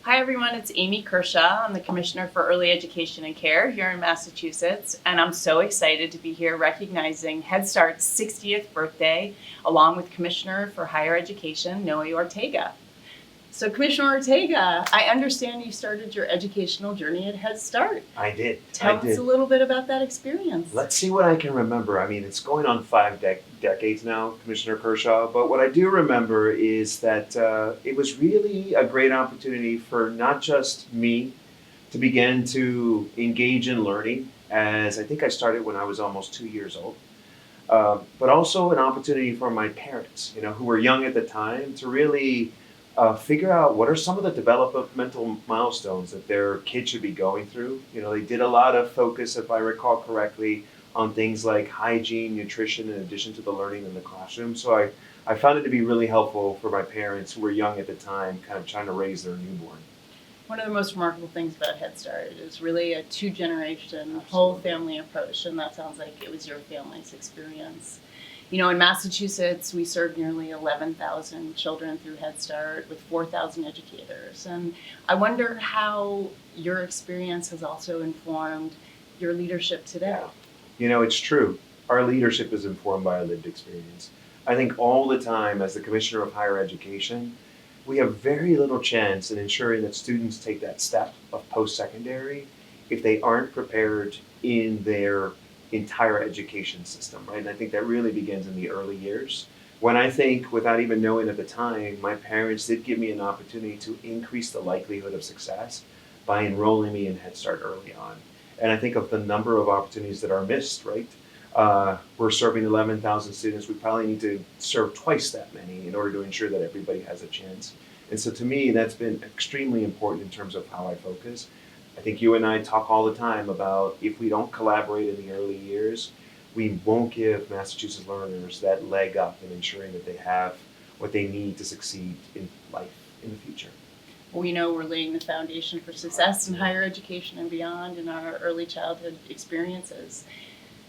Hi everyone, it's Amy Kershaw. I'm the Commissioner for Early Education and Care here in Massachusetts, and I'm so excited to be here recognizing Head Start's 60th birthday, along with Commissioner for Higher Education, Noe Ortega. So Commissioner Ortega, I understand you started your educational journey at Head Start. I did. Tell us a little bit about that experience. Let's see what I can remember. I mean, it's going on 5 decades now, Commissioner Kershaw, but what I do remember is that it was really a great opportunity for not just me to begin to engage in learning, as I think I started when I was almost 2 years old, but also an opportunity for my parents, who were young at the time, to really figure out what are some of the developmental milestones that their kids should be going through. They did a lot of focus, if I recall correctly, on things like hygiene, nutrition, in addition to the learning in the classroom. So I found it to be really helpful for my parents, who were young at the time, kind of trying to raise their newborn. One of the most remarkable things about Head Start is really a two-generation, whole family approach, and that sounds like it was your family's experience. In Massachusetts, we serve nearly 11,000 children through Head Start with 4,000 educators. And I wonder how your experience has also informed your leadership today. It's true. Our leadership is informed by our lived experience. I think all the time, as the Commissioner of Higher Education, we have very little chance in ensuring that students take that step of post-secondary if they aren't prepared in their entire education system, right? And I think that really begins in the early years, when I think, without even knowing at the time, my parents did give me an opportunity to increase the likelihood of success by enrolling me in Head Start early on. And I think of the number of opportunities that are missed, right? We're serving 11,000 students. We probably need to serve twice that many in order to ensure that everybody has a chance. And so to me, that's been extremely important in terms of how I focus. I think you and I talk all the time about, if we don't collaborate in the early years, we won't give Massachusetts learners that leg up in ensuring that they have what they need to succeed in life in the future. We know we're laying the foundation for success in higher education and beyond in our early childhood experiences.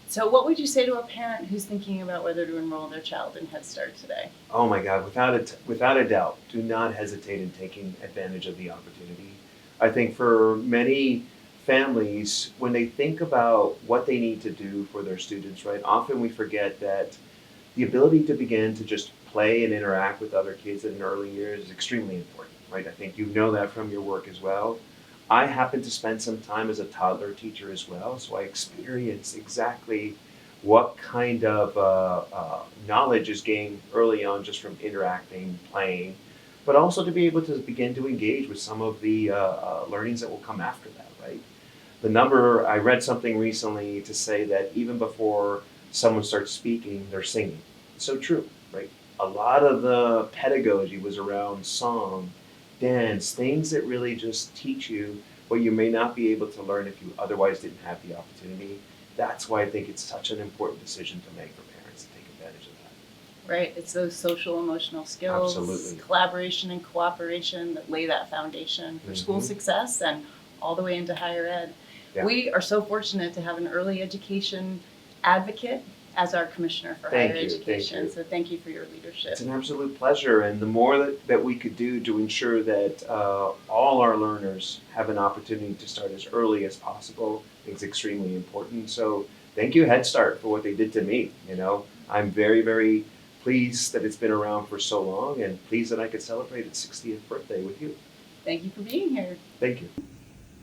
So what would you say to a parent who's thinking about whether to enroll their child in Head Start today? Oh my God, without a doubt, do not hesitate in taking advantage of the opportunity. I think for many families, when they think about what they need to do for their students, right, often we forget that the ability to begin to just play and interact with other kids in early years is extremely important, right? I think you know that from your work as well. I happen to spend some time as a toddler teacher as well, so I experience exactly what kind of knowledge is gained early on just from interacting, playing, but also to be able to begin to engage with some of the learnings that will come after that, right? I read something recently to say that even before someone starts speaking, they're singing. It's so true, right? A lot of the pedagogy was around song, dance, things that really just teach you what you may not be able to learn if you otherwise didn't have the opportunity. That's why I think it's such an important decision to make for parents to take advantage of that. Right, it's those social emotional skills, Absolutely. Collaboration and cooperation that lay that foundation for school success and all the way into higher ed. Yeah. We are so fortunate to have an early education advocate as our Commissioner for Higher Education. So thank you for your leadership. It's an absolute pleasure, and the more that we could do to ensure that all our learners have an opportunity to start as early as possible, I think is extremely important. So thank you, Head Start, for what they did to me. I'm very, very pleased that it's been around for so long, and pleased that I could celebrate its 60th birthday with you. Thank you for being here. Thank you.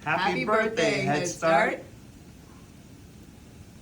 Happy birthday, Head Start.